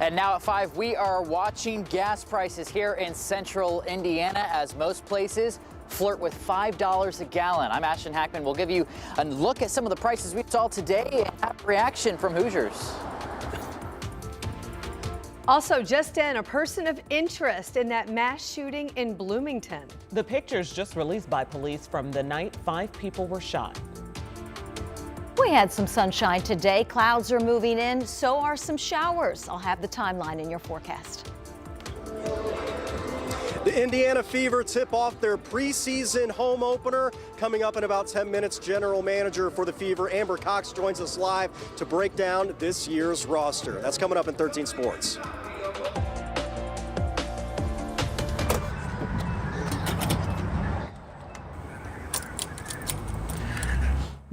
And now at 5, we are watching gas prices here in central Indiana as most places flirt with $5 a gallon. I'm Ashton Hackman. We'll give you a look at some of the prices we saw today and have a reaction from Hoosiers. Also, just in, a person of interest in that mass shooting in Bloomington. The pictures just released by police from the night 5 people were shot. We had some sunshine today. Clouds are moving in, so are some showers. I'll have the timeline in your forecast. The Indiana Fever tip off their preseason home opener. Coming up in about 10 minutes, General Manager for the Fever, Amber Cox, joins us live to break down this year's roster. That's coming up in 13 Sports.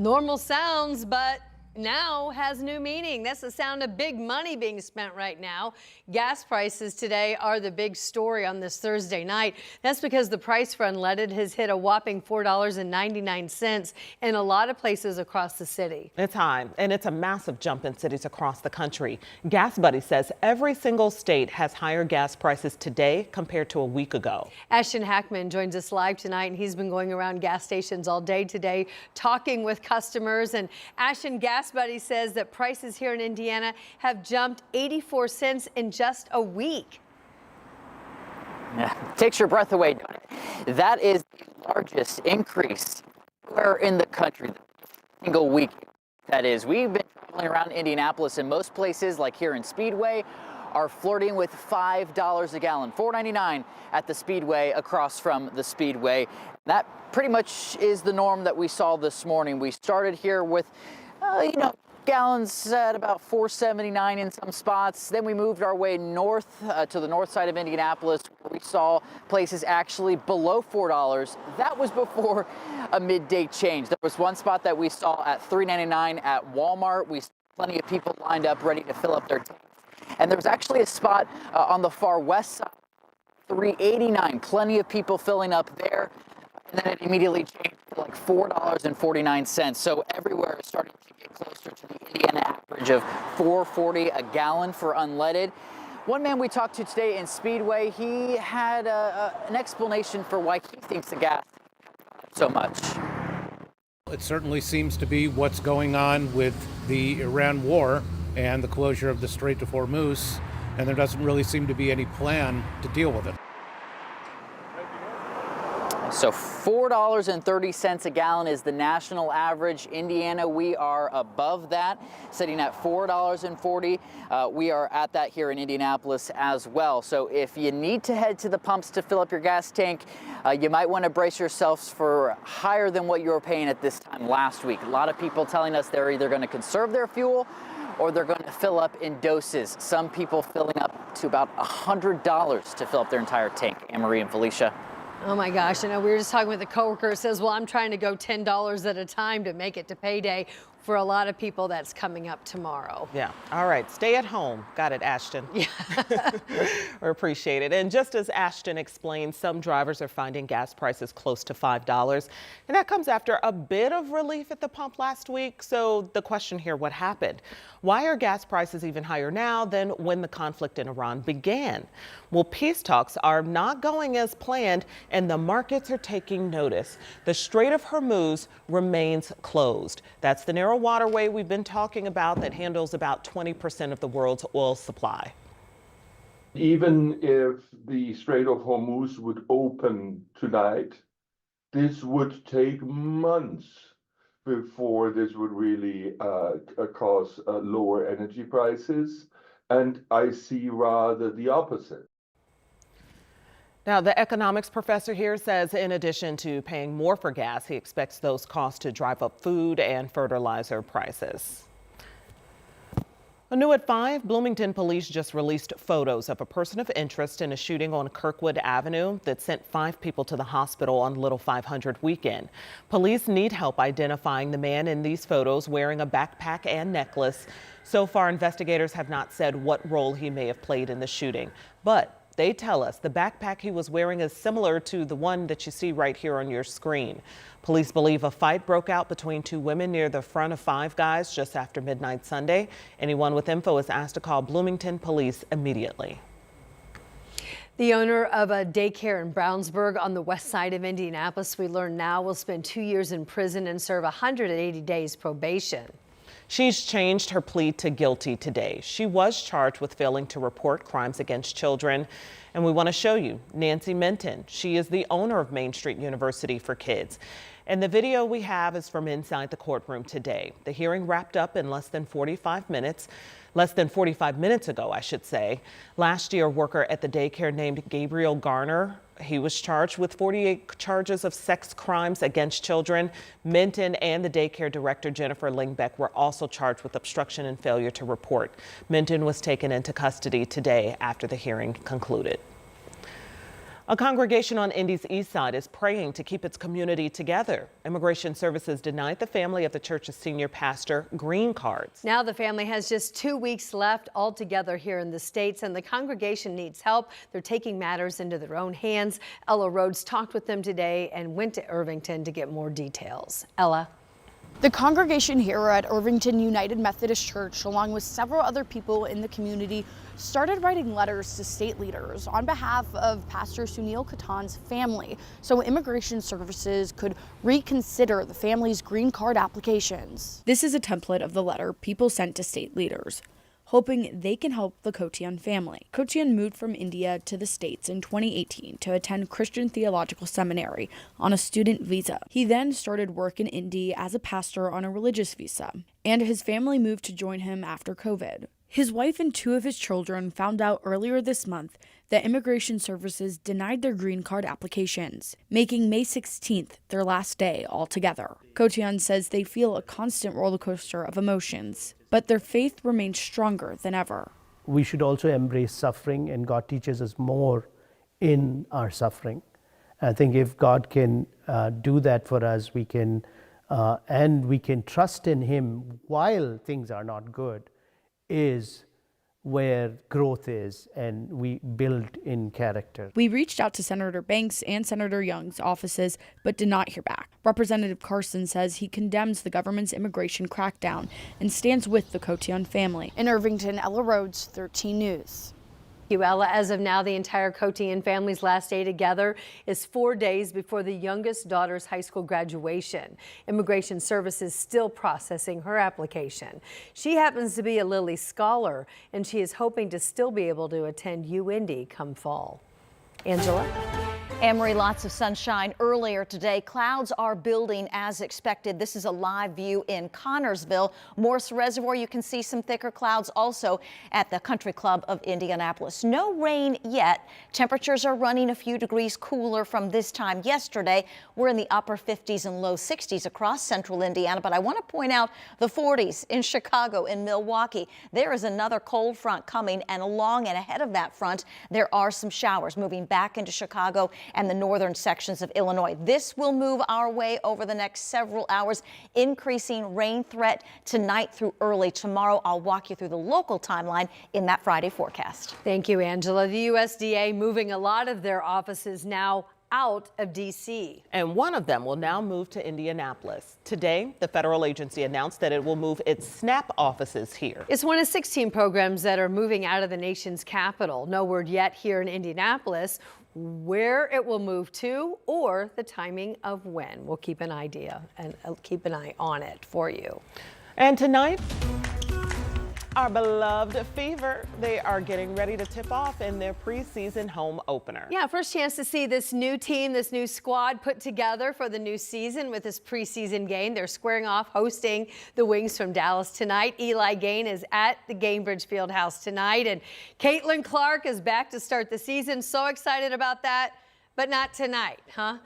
Normal sounds, but now has new meaning. That's the sound of big money being spent right now. Gas prices today are the big story on this Thursday night. That's because the price for unleaded has hit a whopping $4.99 in a lot of places across the city. It's high, and it's a massive jump in cities across the country. Gas Buddy says every single state has higher gas prices today compared to a week ago. Ashton Hackman joins us live tonight, and he's been going around gas stations all day today talking with customers. And Ashton, Gas Buddy says that prices here in Indiana have jumped 84 cents in just a week. Yeah, takes your breath away, don't it? That is the largest increase anywhere in the country, single week. That is, we've been traveling around Indianapolis, and most places, like here in Speedway, are flirting with $5 a gallon, $4.99 at the Speedway across from the Speedway. That pretty much is the norm that we saw this morning. We started here with gallons at about $4.79 in some spots. Then we moved our way north to the north side of Indianapolis, where we saw places actually below $4. That was before a midday change. There was one spot that we saw at $3.99 at Walmart. We saw plenty of people lined up ready to fill up their tanks. And there was actually a spot on the far west side, $3.89. Plenty of people filling up there. And then it immediately changed to like $4.49. So everywhere is starting to get closer to the Indiana average of $4.40 a gallon for unleaded. One man we talked to today in Speedway, he had an explanation for why he thinks the gas is so much. It certainly seems to be what's going on with the Iran war and the closure of the Strait of Hormuz, and there doesn't really seem to be any plan to deal with it. So $4.30 a gallon is the national average. Indiana, we are above that, sitting at $4.40. We are at that here in Indianapolis as well. So if you need to head to the pumps to fill up your gas tank, you might want to brace yourselves for higher than what you were paying at this time last week. A lot of people telling us they're either going to conserve their fuel or they're going to fill up in doses. Some people filling up to about $100 to fill up their entire tank. Anne-Marie and Felicia. Oh my gosh, I know we were just talking with a coworker who says, well, I'm trying to go $10 at a time to make it to payday. For a lot of people, that's coming up tomorrow. Yeah. All right. Stay at home. Got it, Ashton. Yeah. We appreciate it. And just as Ashton explained, some drivers are finding gas prices close to $5. And that comes after a bit of relief at the pump last week. So the question here, what happened? Why are gas prices even higher now than when the conflict in Iran began? Well, peace talks are not going as planned, and the markets are taking notice. The Strait of Hormuz remains closed. That's the narrow waterway we've been talking about that handles about 20% of the world's oil supply. Even if the Strait of Hormuz would open tonight, this would take months before this would really cause lower energy prices. And I see rather the opposite. Now, the economics professor here says in addition to paying more for gas, he expects those costs to drive up food and fertilizer prices. A new at 5, Bloomington police just released photos of a person of interest in a shooting on Kirkwood Avenue that sent 5 people to the hospital on Little 500 weekend. Police need help identifying the man in these photos wearing a backpack and necklace. So far, investigators have not said what role he may have played in the shooting, but They tell us the backpack he was wearing is similar to the one that you see right here on your screen. Police believe a fight broke out between two women near the front of Five Guys just after midnight Sunday. Anyone with info is asked to call Bloomington police immediately. The owner of a daycare in Brownsburg on the west side of Indianapolis, we learn now, will spend 2 years in prison and serve 180 days probation. She's changed her plea to guilty today. She was charged with failing to report crimes against children. And we want to show you Nancy Minton. She is the owner of Main Street University for Kids. And the video we have is from inside the courtroom today. The hearing wrapped up in less than 45 minutes ago, I should say. Last year, a worker at the daycare named Gabriel Garner, he was charged with 48 charges of sex crimes against children. Minton and the daycare director, Jennifer Lingbeck, were also charged with obstruction and failure to report. Minton was taken into custody today after the hearing concluded. A congregation on Indy's east side is praying to keep its community together. Immigration Services denied the family of the church's senior pastor green cards. Now the family has just 2 weeks left altogether here in the States, and the congregation needs help. They're taking matters into their own hands. Ella Rhodes talked with them today and went to Irvington to get more details. Ella. The congregation here at Irvington United Methodist Church, along with several other people in the community, started writing letters to state leaders on behalf of Pastor Sunil Khatan's family, so Immigration Services could reconsider the family's green card applications. This is a template of the letter people sent to state leaders, hoping they can help the Kotian family. Kotian moved from India to the States in 2018 to attend Christian Theological Seminary on a student visa. He then started work in Indy as a pastor on a religious visa, and his family moved to join him after COVID. His wife and 2 of his children found out earlier this month that Immigration Services denied their green card applications, making May 16th their last day altogether. Kotian says they feel a constant roller coaster of emotions, but their faith remains stronger than ever. We should also embrace suffering, and God teaches us more in our suffering. I think if God can do that for us, we can trust in Him while things are not good, is where growth is, and we build in character. We reached out to Senator Banks and Senator Young's offices, but did not hear back. Representative Carson says he condemns the government's immigration crackdown and stands with the Kotian family. In Irvington, Ella Rhodes, 13 News. Thank you, Ella. As of now, the entire Kotian family's last day together is 4 days before the youngest daughter's high school graduation. Immigration Services still processing her application. She happens to be a Lilly Scholar, and she is hoping to still be able to attend Indy come fall. Angela? Anne-Marie, lots of sunshine earlier today. Clouds are building as expected. This is a live view in Connorsville. Morse Reservoir, you can see some thicker clouds also at the Country Club of Indianapolis. No rain yet. Temperatures are running a few degrees cooler from this time yesterday. We're in the upper 50s and low 60s across central Indiana, but I want to point out the 40s in Chicago and Milwaukee. There is another cold front coming, and along and ahead of that front, there are some showers moving back into Chicago and the northern sections of Illinois. This will move our way over the next several hours, increasing rain threat tonight through early tomorrow. I'll walk you through the local timeline in that Friday forecast. Thank you, Angela. The USDA moving a lot of their offices now out of D.C. And one of them will now move to Indianapolis. Today, the federal agency announced that it will move its SNAP offices here. It's one of 16 programs that are moving out of the nation's capital. No word yet here in Indianapolis where it will move to or the timing of when. We'll keep an idea and keep an eye on it for you. And tonight, our beloved Fever, they are getting ready to tip off in their preseason home opener. Yeah, first chance to see this new team, this new squad put together for the new season with this preseason game. They're squaring off hosting the Wings from Dallas tonight. Eli Gain is at the Gainbridge Fieldhouse tonight, and Caitlin Clark is back to start the season. So excited about that, but not tonight, huh?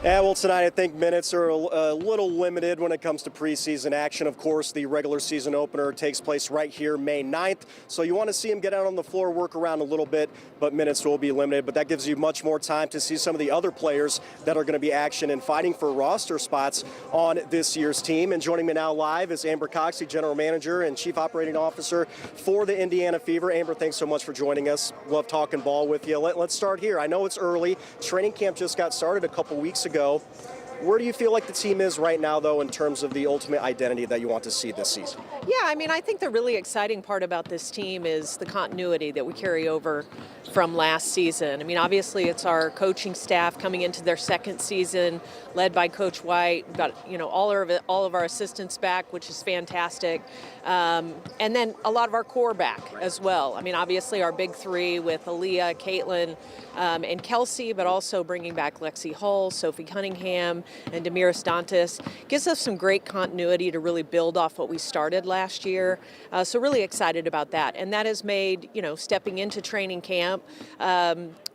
Yeah, well, tonight I think minutes are a little limited when it comes to preseason action. Of course, the regular season opener takes place right here May 9th, so you want to see him get out on the floor, work around a little bit, but minutes will be limited. But that gives you much more time to see some of the other players that are going to be action and fighting for roster spots on this year's team. And joining me now live is Amber Cox, the General Manager and Chief Operating Officer for the Indiana Fever. Amber, thanks so much for joining us. Love talking ball with you. Let's start here. I know it's early. Training camp just got started a couple weeks ago. Where do you feel like the team is right now, though, in terms of the ultimate identity that you want to see this season? Yeah, I mean, I think the really exciting part about this team is the continuity that we carry over from last season. I mean, obviously, it's our coaching staff coming into their second season, led by Coach White. We've got, all of our assistants back, which is fantastic. And then a lot of our core back as well. I mean, obviously, our big three with Aaliyah, Caitlin, and Kelsey, but also bringing back Lexi Hull, Sophie Cunningham, and Damiris Dantas gives us some great continuity to really build off what we started last year. So really excited about that. And that has made, stepping into training camp,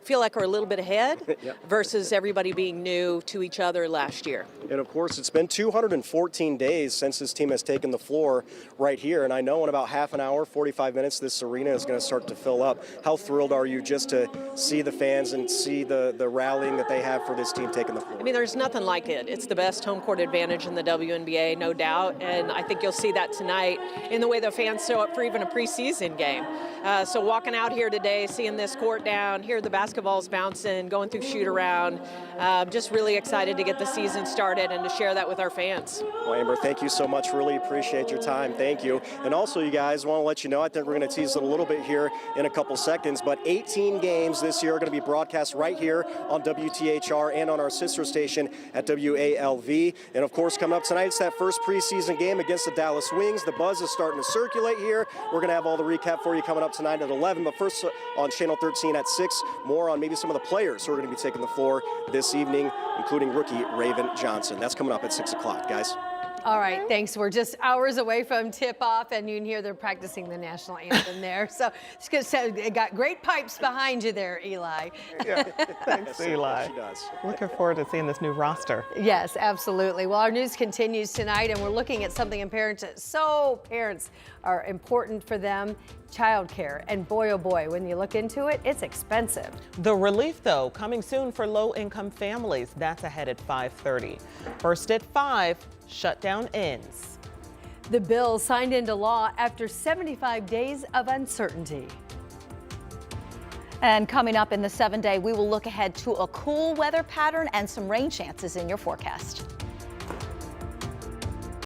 feel like we're a little bit ahead versus everybody being new to each other last year. And of course, it's been 214 days since this team has taken the floor right here. And I know in about half an hour, 45 minutes, this arena is going to start to fill up. How thrilled are you just to see the fans and see the rallying that they have for this team taking the floor? I mean, there's nothing like it. It's the best home court advantage in the WNBA, no doubt. And I think you'll see that tonight in the way the fans show up for even a preseason game. So walking out here today, seeing this court down, hear the basketballs bouncing, going through shoot around, just really excited to get the season started and to share that with our fans. Well, Amber, thank you so much. Really appreciate your time. Thank you. And also, you guys, want to let you know, I think we're going to tease it a little bit here in a couple seconds, but 18 games this year are going to be broadcast right here on WTHR and on our sister station at WALV. And of course, coming up tonight, it's that first preseason game against the Dallas Wings. The buzz is starting to circulate here. We're going to have all the recap for you coming up tonight at 11, but first on Channel 13 at 6, more on maybe some of the players who are going to be taking the floor this evening, including rookie Raven Johnson. That's coming up at 6 o'clock, guys. All right, thanks. We're just hours away from tip-off, and you can hear they're practicing the national anthem there. So it's good. So they got great pipes behind you there, Eli. Yeah, thanks, Eli. She does. Looking forward to seeing this new roster. Yes, absolutely. Well, our news continues tonight, and we're looking at something in parents are important for them, childcare. And boy, oh boy, when you look into it, it's expensive. The relief, though, coming soon for low-income families. That's ahead at 5:30. First at 5, shutdown ends. The bill signed into law after 75 days of uncertainty. And coming up in the 7-day, we will look ahead to a cool weather pattern and some rain chances in your forecast.